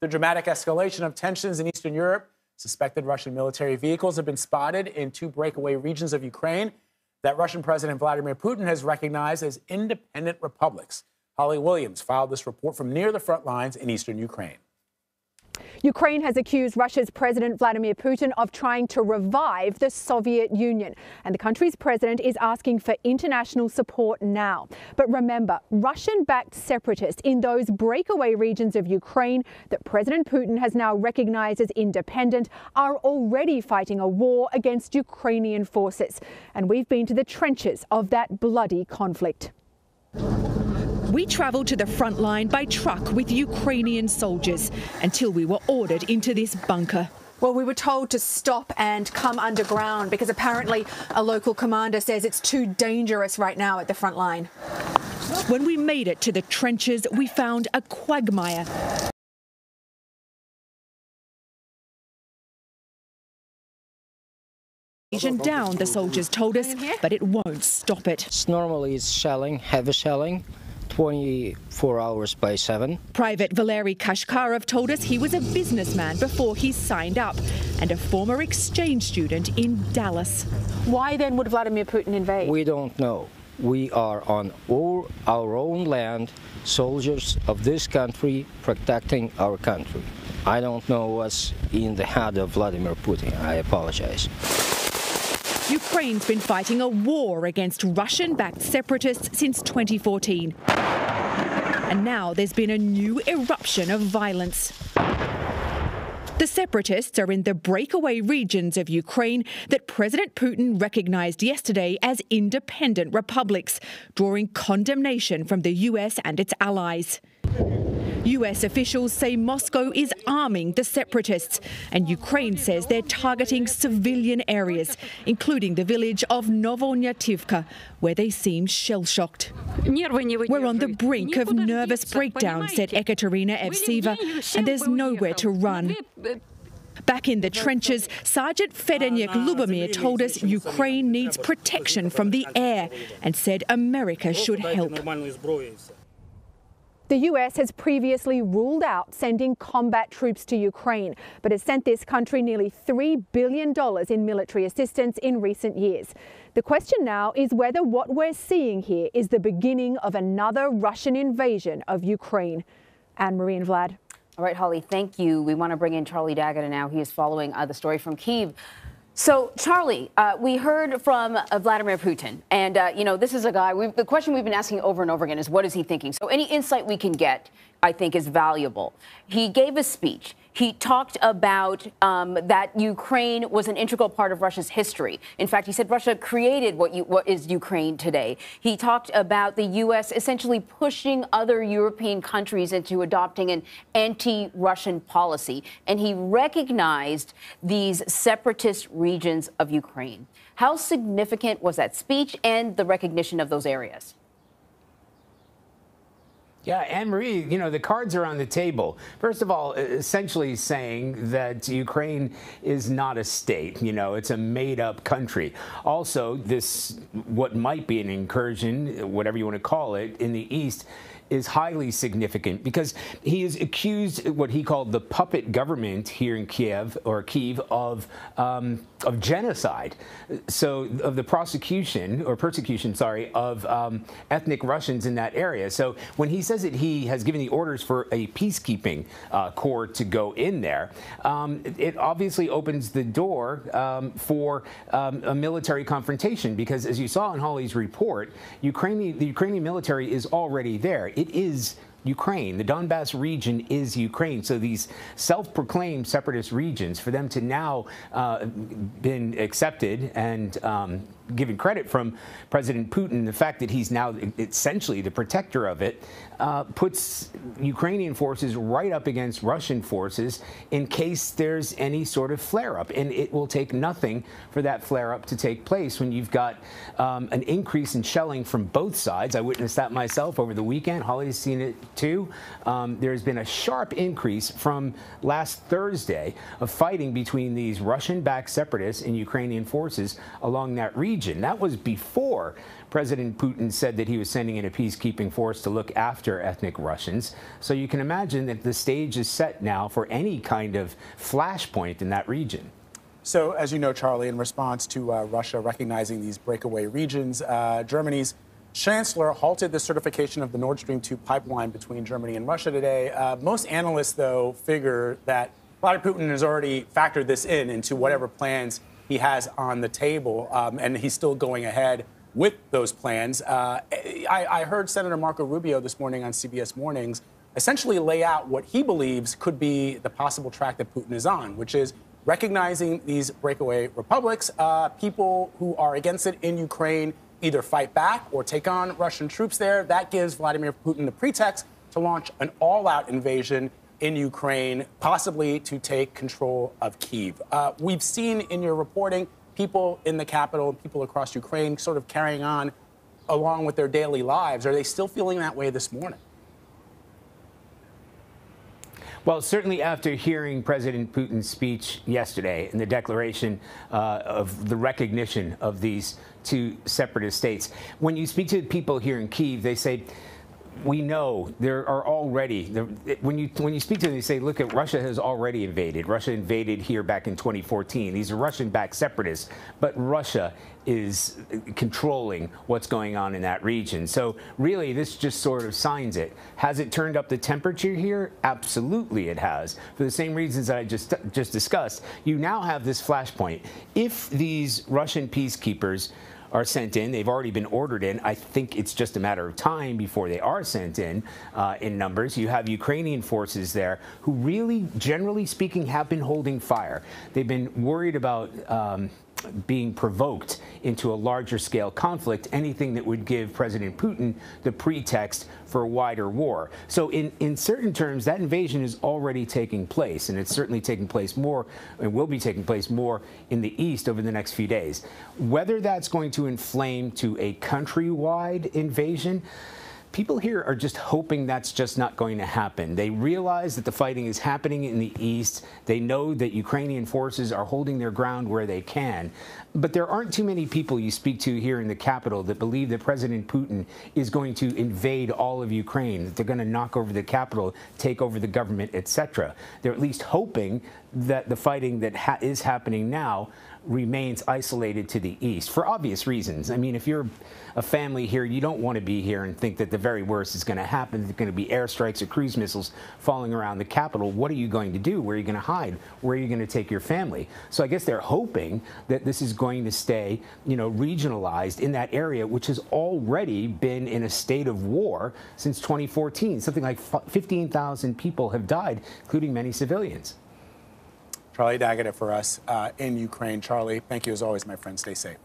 The dramatic escalation of tensions in Eastern Europe. Suspected Russian military vehicles have been spotted in two breakaway regions of Ukraine that Russian President Vladimir Putin has recognized as independent republics. Holly Williams filed this report from near the front lines in eastern Ukraine. Ukraine has accused Russia's President Vladimir Putin of trying to revive the Soviet Union. And the country's president is asking for international support now. But remember, Russian-backed separatists in those breakaway regions of Ukraine that President Putin has now recognized as independent are already fighting a war against Ukrainian forces. And we've been to the trenches of that bloody conflict. We travelled to the front line by truck with Ukrainian soldiers until we were ordered into this bunker. Well, we were told to stop and come underground because apparently a local commander says it's too dangerous right now at the front line. When we made it to the trenches, we found a quagmire. Down, the soldiers told us, but it won't stop it. Normally it's shelling, heavy shelling, 24 hours by 7. Private Valery Kashkarov told us he was a businessman before he signed up and a former exchange student in Dallas. Why then would Vladimir Putin invade? We don't know. We are on our own land, soldiers of this country protecting our country. I don't know what's in the head of Vladimir Putin. I apologize. Ukraine's been fighting a war against Russian-backed separatists since 2014. And now there's been a new eruption of violence. The separatists are in the breakaway regions of Ukraine that President Putin recognized yesterday as independent republics, drawing condemnation from the US and its allies. US officials say Moscow is arming the separatists, and Ukraine says they're targeting civilian areas, including the village of Novonyativka, where they seem shell-shocked. We're on the brink of nervous breakdown, said Ekaterina Evseva, and there's nowhere to run. Back in the trenches, Sergeant Fedenyk Lubomir told us Ukraine needs protection from the air and said America should help. The US has previously ruled out sending combat troops to Ukraine, but has sent this country nearly $3 billion in military assistance in recent years. The question now is whether what we're seeing here is the beginning of another Russian invasion of Ukraine. Anne-Marie and Vlad. All right, Holly, thank you. We want to bring in Charlie D'Agata now. He is following the story from Kyiv. So, Charlie, we heard from Vladimir Putin, and, this is a guy, the question we've been asking over and over again is, what is he thinking? So any insight we can get, I think, is valuable. He gave a speech. He talked about that Ukraine was an integral part of Russia's history. In fact, he said Russia created what is Ukraine today. He talked about the U.S. essentially pushing other European countries into adopting an anti-Russian policy. And he recognized these separatist regions of Ukraine. How significant was that speech and the recognition of those areas? Yeah, Anne-Marie, the cards are on the table. First of all, essentially saying that Ukraine is not a state. It's a made-up country. Also, this, what might be an incursion, whatever you want to call it, in the east, is highly significant because he is accused what he called the puppet government here in Kiev of genocide. So of the persecution of ethnic Russians in that area. So when he says that he has given the orders for a peacekeeping corps to go in there, it obviously opens the door for a military confrontation because, as you saw in Holly's report, the Ukrainian military is already there. It is Ukraine. The Donbass region is Ukraine. So these self-proclaimed separatist regions, for them to now been accepted and given credit from President Putin, the fact that he's now essentially the protector of it, puts Ukrainian forces right up against Russian forces in case there's any sort of flare-up. And it will take nothing for that flare-up to take place when you've got an increase in shelling from both sides. I witnessed that myself over the weekend. Holly's seen it too. There's been a sharp increase from last Thursday of fighting between these Russian-backed separatists and Ukrainian forces along that region. That was before President Putin said that he was sending in a peacekeeping force to look after ethnic Russians. So you can imagine that the stage is set now for any kind of flashpoint in that region. So, as you know, Charlie, in response to Russia recognizing these breakaway regions, Germany's chancellor halted the certification of the Nord Stream 2 pipeline between Germany and Russia today. Most analysts, though, figure that Vladimir Putin has already factored this into whatever plans he has on the table, and he's still going ahead with those plans. I heard Senator Marco Rubio this morning on CBS Mornings essentially lay out what he believes could be the possible track that Putin is on, which is recognizing these breakaway republics. People who are against it in Ukraine either fight back or take on Russian troops there. That gives Vladimir Putin the pretext to launch an all-out invasion in Ukraine, possibly to take control of Kyiv. We've seen in your reporting people in the capital, people across Ukraine sort of carrying on along with their daily lives. Are they still feeling that way this morning? Well, certainly after hearing President Putin's speech yesterday and the declaration of the recognition of these two separatist states, when you speak to people here in Kyiv, they say, we know there are already, when you speak to them, they say, look, Russia has already invaded. Russia invaded here back in 2014. These are Russian-backed separatists, but Russia is controlling what's going on in that region. So really, this just sort of signs it. Has it turned up the temperature here? Absolutely it has. For the same reasons that I just discussed, you now have this flashpoint. If these Russian peacekeepers are sent in, they've already been ordered in. I think it's just a matter of time before they are sent in numbers. You have Ukrainian forces there who really, generally speaking, have been holding fire. They've been worried about being provoked into a larger scale conflict, anything that would give President Putin the pretext for a wider war. So in certain terms, that invasion is already taking place, and it's certainly taking place more and will be taking place more in the east over the next few days. Whether that's going to inflame to a countrywide invasion, people here are just hoping that's just not going to happen. They realize that the fighting is happening in the east. They know that Ukrainian forces are holding their ground where they can. But there aren't too many people you speak to here in the capital that believe that President Putin is going to invade all of Ukraine, that they're going to knock over the capital, take over the government, etc. They're at least hoping that the fighting that is happening now remains isolated to the east for obvious reasons. I mean, if you're a family here, you don't want to be here and think that the very worst is going to happen. There's going to be airstrikes or cruise missiles falling around the capital. What are you going to do? Where are you going to hide? Where are you going to take your family? So I guess they're hoping that this is going to stay, regionalized in that area, which has already been in a state of war since 2014. Something like 15,000 people have died, including many civilians. Charlie Daggett for us in Ukraine. Charlie, thank you as always, my friend. Stay safe.